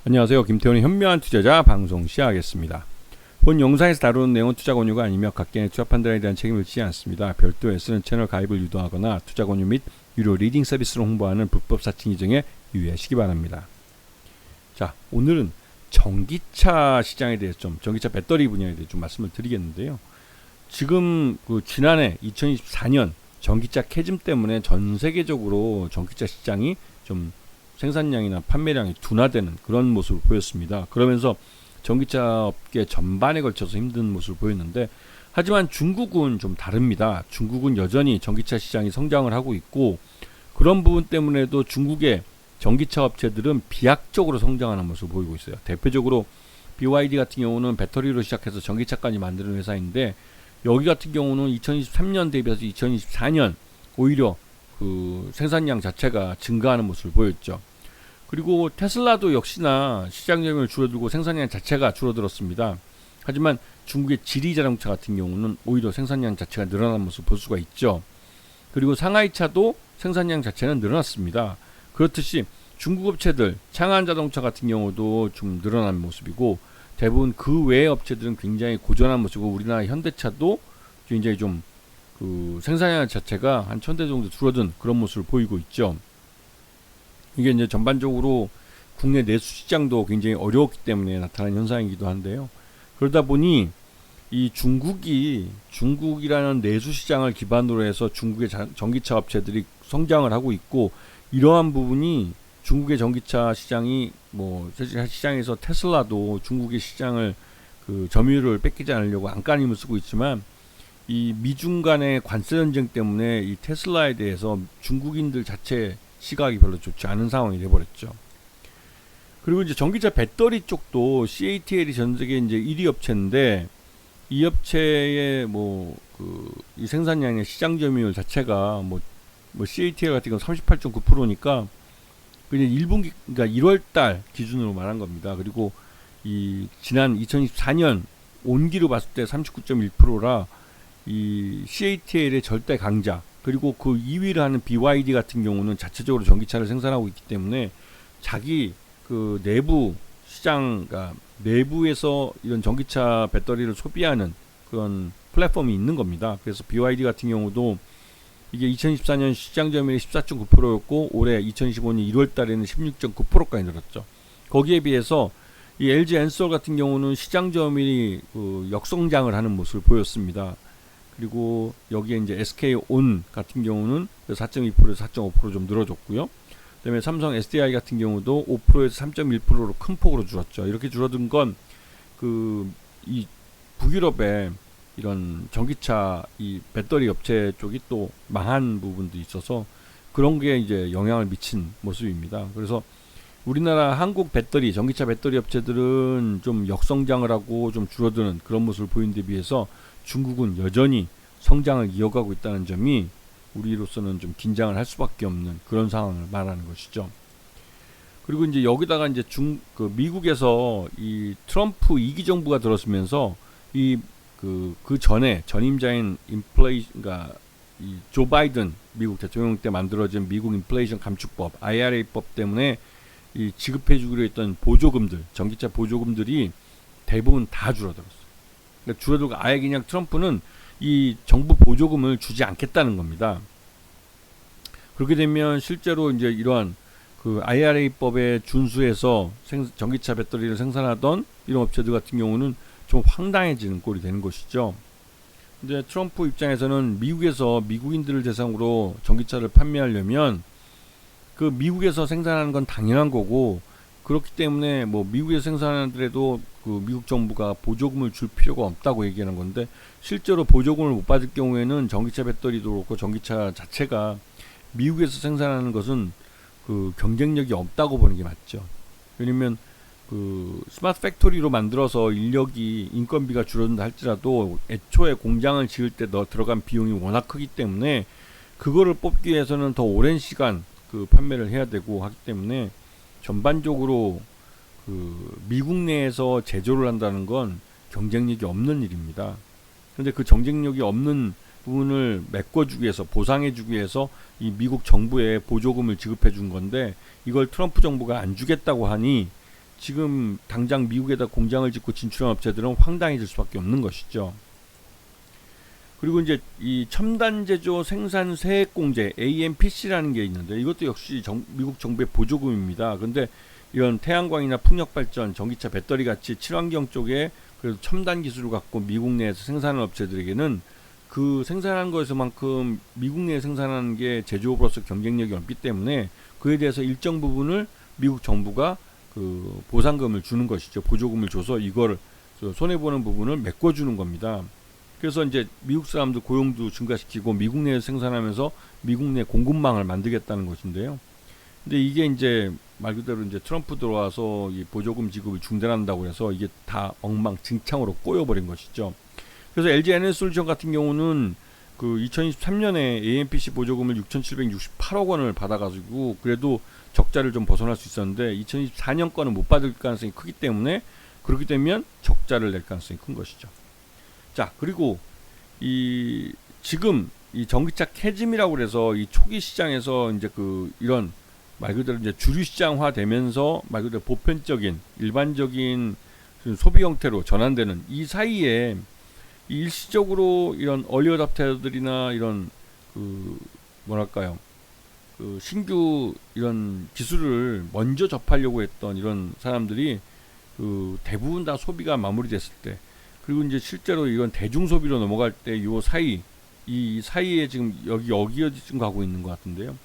안녕하세요. 김태훈의 현명한 투자자 방송 시작하겠습니다. 본 영상에서 다루는 내용은 투자 권유가 아니며 각개인의 투자 판단에 대한 책임을 지지 않습니다. 별도의 쓰는 채널 가입을 유도하거나 투자 권유 및 유료 리딩 서비스를 홍보하는 불법 사칭 이정에 유의하시기 바랍니다. 자, 오늘은 전기차 시장에 대해서 전기차 배터리 분야에 대해 좀 말씀을 드리겠는데요. 지금 지난해 2024년 전기차 캐즘 때문에 전 세계적으로 전기차 시장이 좀 생산량이나 판매량이 둔화되는 그런 모습을 보였습니다. 그러면서 전기차 업계 전반에 걸쳐서 힘든 모습을 보였는데, 하지만 중국은 좀 다릅니다. 중국은 여전히 전기차 시장이 성장을 하고 있고, 그런 부분 때문에도 중국의 전기차 업체들은 비약적으로 성장하는 모습을 보이고 있어요. 대표적으로 BYD 같은 경우는 배터리로 시작해서 전기차까지 만드는 회사인데, 여기 같은 경우는 2023년 대비해서 2024년 오히려 그 생산량 자체가 증가하는 모습을 보였죠. 그리고 테슬라도 역시나 시장 점유율 줄어들고 생산량 자체가 줄어들었습니다. 하지만 중국의 지리 자동차 같은 경우는 오히려 생산량 자체가 늘어난 모습을 볼 수가 있죠. 그리고 상하이차도 생산량 자체는 늘어났습니다. 그렇듯이 중국 업체들, 창안 자동차 같은 경우도 좀 늘어난 모습이고, 대부분 그 외의 업체들은 굉장히 고전한 모습이고, 우리나라 현대차도 굉장히 좀 그 생산량 자체가 한 1000대 정도 줄어든 그런 모습을 보이고 있죠. 이게 이제 전반적으로 국내 내수 시장도 굉장히 어려웠기 때문에 나타난 현상이기도 한데요. 그러다 보니 이 중국이라는 내수 시장을 기반으로 해서 중국의 전기차 업체들이 성장을 하고 있고, 이러한 부분이 중국의 전기차 시장이 시장에서 테슬라도 중국의 시장을 그 점유율을 뺏기지 않으려고 안간힘을 쓰고 있지만, 이 미중 간의 관세 전쟁 때문에 이 테슬라에 대해서 중국인들 자체 시각이 별로 좋지 않은 상황이 돼버렸죠. 그리고 이제 전기차 배터리 쪽도 CATL이 전 세계 이제 1위 업체인데, 이 업체의 이 생산량의 시장 점유율 자체가 CATL 같은 경우 38.9%니까 그냥 1분기, 그러니까 1월달 기준으로 말한 겁니다. 그리고 이 지난 2024년 온기로 봤을 때 39.1%라 이 CATL의 절대 강자, 그리고 그 2위를 하는 BYD 같은 경우는 자체적으로 전기차를 생산하고 있기 때문에 자기 그 내부 시장, 그러니까 내부에서 이런 전기차 배터리를 소비하는 그런 플랫폼이 있는 겁니다. 그래서 BYD 같은 경우도 이게 2014년 시장 점유율이 14.9%였고 올해 2025년 1월 달에는 16.9%까지 늘었죠. 거기에 비해서 이 LG 엔솔 같은 경우는 시장 점유율이 역성장을 하는 모습을 보였습니다. 그리고 여기에 이제 SK온 같은 경우는 4.2%에서 4.5% 좀 늘어졌고요. 그다음에 삼성 SDI 같은 경우도 5%에서 3.1%로 큰 폭으로 줄었죠. 이렇게 줄어든 건 이 북유럽의 이런 전기차 이 배터리 업체 쪽이 또 망한 부분도 있어서 그런 게 이제 영향을 미친 모습입니다. 그래서 우리나라 한국 배터리, 전기차 배터리 업체들은 좀 역성장을 하고 좀 줄어드는 그런 모습을 보이는 데 비해서 중국은 여전히 성장을 이어가고 있다는 점이 우리로서는 좀 긴장을 할 수밖에 없는 그런 상황을 말하는 것이죠. 그리고 이제 여기다가 이제 미국에서 이 트럼프 2기 정부가 들어서면서 그 전에 전임자인 그러니까 이 조 바이든 미국 대통령 때 만들어진 미국 인플레이션 감축법 IRA법 때문에 이 지급해주기로 했던 보조금들, 전기차 보조금들이 대부분 다 줄어들었어요. 그러니까 줄어들고 아예 그냥 트럼프는 이 정부 보조금을 주지 않겠다는 겁니다. 그렇게 되면 실제로 이제 이러한 그 IRA법에 준수해서 전기차 배터리를 생산하던 이런 업체들 같은 경우는 좀 황당해지는 꼴이 되는 것이죠. 근데 트럼프 입장에서는 미국에서 미국인들을 대상으로 전기차를 판매하려면 그 미국에서 생산하는 건 당연한 거고, 그렇기 때문에 미국에서 생산하더라도 그 미국 정부가 보조금을 줄 필요가 없다고 얘기하는 건데, 실제로 보조금을 못 받을 경우에는 전기차 배터리도 그렇고 전기차 자체가 미국에서 생산하는 것은 그 경쟁력이 없다고 보는 게 맞죠. 왜냐면 그 스마트 팩토리로 만들어서 인건비가 줄어든다 할지라도 애초에 공장을 지을 때 들어간 비용이 워낙 크기 때문에 그거를 뽑기 위해서는 더 오랜 시간 그 판매를 해야 되고 하기 때문에 전반적으로 그 미국 내에서 제조를 한다는 건 경쟁력이 없는 일입니다. 그런데 그 경쟁력이 없는 부분을 메꿔주기 위해서, 보상해주기 위해서 이 미국 정부에 보조금을 지급해 준 건데, 이걸 트럼프 정부가 안 주겠다고 하니 지금 당장 미국에다 공장을 짓고 진출한 업체들은 황당해질 수밖에 없는 것이죠. 그리고 이제 이 첨단 제조 생산 세액 공제 AMPC라는 게 있는데 이것도 역시 미국 정부의 보조금입니다. 근데 이런 태양광이나 풍력 발전, 전기차 배터리 같이 친환경 쪽에 그래도 첨단 기술을 갖고 미국 내에서 생산하는 업체들에게는 그 생산한 것에서만큼 미국 내에 생산하는 게 제조업으로서 경쟁력이 없기 때문에 그에 대해서 일정 부분을 미국 정부가 그 보상금을 주는 것이죠. 보조금을 줘서 이걸 손해보는 부분을 메꿔주는 겁니다. 그래서 이제 미국 사람들 고용도 증가시키고 미국 내에서 생산하면서 미국 내 공급망을 만들겠다는 것인데요. 근데 이게 이제 말 그대로 이제 트럼프 들어와서 이 보조금 지급을 중단한다고 해서 이게 다 엉망진창으로 꼬여버린 것이죠. 그래서 LG 에너지솔루션 같은 경우는 그 2023년에 AMPC 보조금을 6,768억 원을 받아가지고 그래도 적자를 좀 벗어날 수 있었는데 2024년 거는 못 받을 가능성이 크기 때문에 그렇게 되면 적자를 낼 가능성이 큰 것이죠. 자, 그리고 이 지금 이 전기차 캐즘이라고 그래서 이 초기 시장에서 이제 그 이런 말 그대로 이제 주류 시장화 되면서 말 그대로 보편적인 일반적인 소비 형태로 전환되는 이 사이에 이 일시적으로 이런 얼리어답터들이나 이런 그 뭐랄까요 그 신규 이런 기술을 먼저 접하려고 했던 이런 사람들이 그 대부분 다 소비가 마무리됐을 때 그리고 이제 실제로 이런 대중 소비로 넘어갈 때 요 사이 이 사이에 지금 여기에 지금 가고 있는 것 같은데요.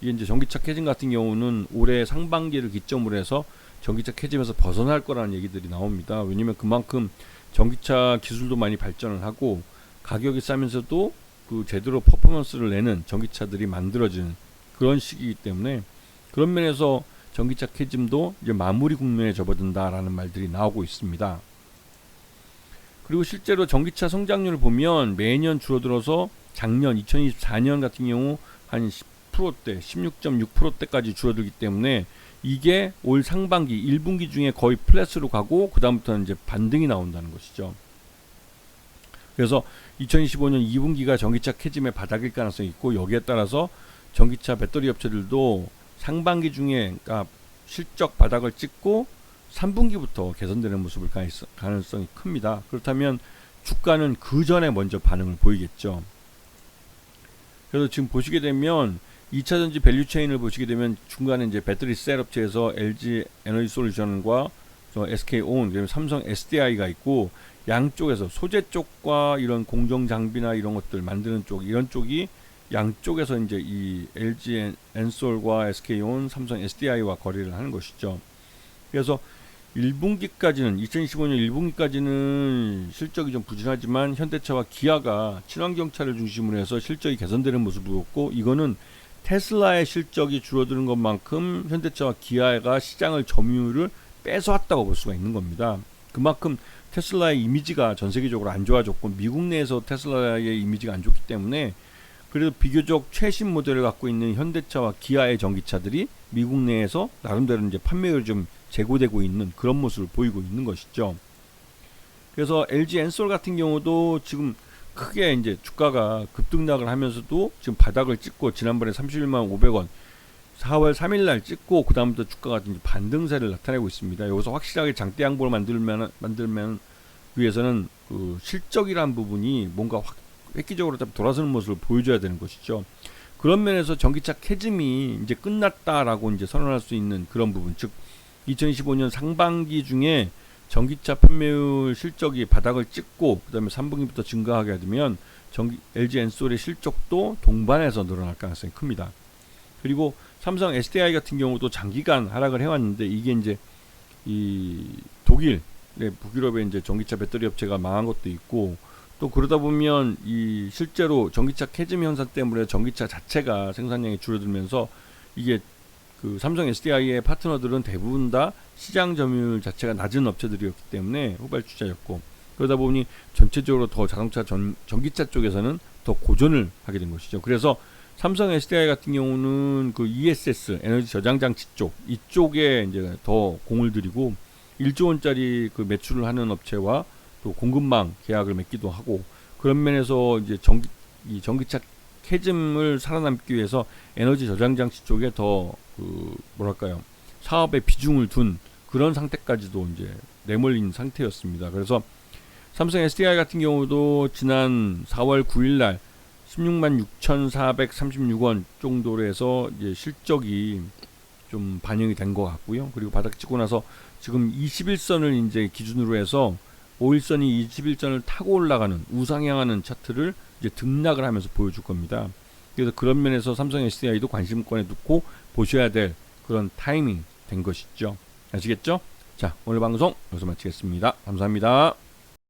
이게 이제 전기차 캐즘 같은 경우는 올해 상반기를 기점으로 해서 전기차 캐즘에서 벗어날 거라는 얘기들이 나옵니다. 왜냐면 그만큼 전기차 기술도 많이 발전을 하고 가격이 싸면서도 그 제대로 퍼포먼스를 내는 전기차들이 만들어지는 그런 시기이기 때문에 그런 면에서 전기차 캐즘도 이제 마무리 국면에 접어든다라는 말들이 나오고 있습니다. 그리고 실제로 전기차 성장률을 보면 매년 줄어들어서 작년 2024년 같은 경우 한 10%대, 16.6%대까지 줄어들기 때문에 이게 올 상반기 1분기 중에 거의 플랫으로 가고 그 다음부터는 이제 반등이 나온다는 것이죠. 그래서 2025년 2분기가 전기차 캐즘의 바닥일 가능성이 있고 여기에 따라서 전기차 배터리 업체들도 상반기 중에 그러니까 실적 바닥을 찍고 3분기부터 개선되는 모습을 가능성이 큽니다. 그렇다면 주가는 그 전에 먼저 반응을 보이겠죠. 그래서 지금 보시게 되면 2차전지 밸류체인을 보시게 되면 중간에 이제 배터리 셀 업체에서 LG 에너지 솔루션과 SK온, 그다음에 삼성 SDI가 있고 양쪽에서 소재 쪽과 이런 공정 장비나 이런 것들 만드는 쪽 이런 쪽이 양쪽에서 이제 이 LG 엔솔과 SK온, 삼성 SDI와 거래를 하는 것이죠. 그래서 1분기까지는 2025년 1분기까지는 실적이 좀 부진하지만 현대차와 기아가 친환경차를 중심으로 해서 실적이 개선되는 모습을 보였고 이거는 테슬라의 실적이 줄어드는 것만큼 현대차와 기아가 시장을 점유율을 뺏어왔다고 볼 수가 있는 겁니다. 그만큼 테슬라의 이미지가 전 세계적으로 안 좋아졌고 미국 내에서 테슬라의 이미지가 안 좋기 때문에 그래도 비교적 최신 모델을 갖고 있는 현대차와 기아의 전기차들이 미국 내에서 나름대로 이제 판매율이 좀 제고되고 있는 그런 모습을 보이고 있는 것이죠. 그래서 LG 엔솔 같은 경우도 지금 크게 이제 주가가 급등락을 하면서도 지금 바닥을 찍고 지난번에 31만 500원 4월 3일 날 찍고 그 다음부터 주가가 이제 반등세를 나타내고 있습니다. 여기서 확실하게 장대 양보를 만들면 위해서는 그 실적이란 부분이 뭔가 획기적으로 돌아서는 모습을 보여줘야 되는 것이죠. 그런 면에서 전기차 캐즘이 이제 끝났다라고 이제 선언할 수 있는 그런 부분, 즉 2025년 상반기 중에 전기차 판매율 실적이 바닥을 찍고 그다음에 3분기부터 증가하게 되면 LG 엔솔의 실적도 동반해서 늘어날 가능성이 큽니다. 그리고 삼성 SDI 같은 경우도 장기간 하락을 해왔는데 이게 이제 이 독일, 북유럽의 이제 전기차 배터리 업체가 망한 것도 있고 또 그러다 보면 이 실제로 전기차 캐즘 현상 때문에 전기차 자체가 생산량이 줄어들면서 이게 그 삼성 SDI의 파트너들은 대부분 다 시장 점유율 자체가 낮은 업체들이었기 때문에 후발주자였고 그러다 보니 전체적으로 더 자동차 전기차 쪽에서는 더 고전을 하게 된 것이죠. 그래서 삼성 SDI 같은 경우는 그 ESS 에너지 저장 장치 쪽 이쪽에 이제 더 공을 들이고 1조 원짜리 그 매출을 하는 업체와 또 공급망 계약을 맺기도 하고 그런 면에서 이제 전기차 캐즘을 살아남기 위해서 에너지 저장 장치 쪽에 더 그 뭐랄까요 사업에 비중을 둔 그런 상태까지도 이제 내몰린 상태였습니다. 그래서 삼성 SDI 같은 경우도 지난 4월 9일 날 16만 6,436원 정도로 해서 이제 실적이 좀 반영이 된 것 같고요. 그리고 바닥 찍고 나서 지금 21선을 이제 기준으로 해서 5일선이 21선을 타고 올라가는 우상향하는 차트를 이제 등락을 하면서 보여줄 겁니다. 그래서 그런 면에서 삼성 SDI도 관심권에 놓고 보셔야 될 그런 타이밍 된 것이죠. 아시겠죠? 자, 오늘 방송 여기서 마치겠습니다. 감사합니다.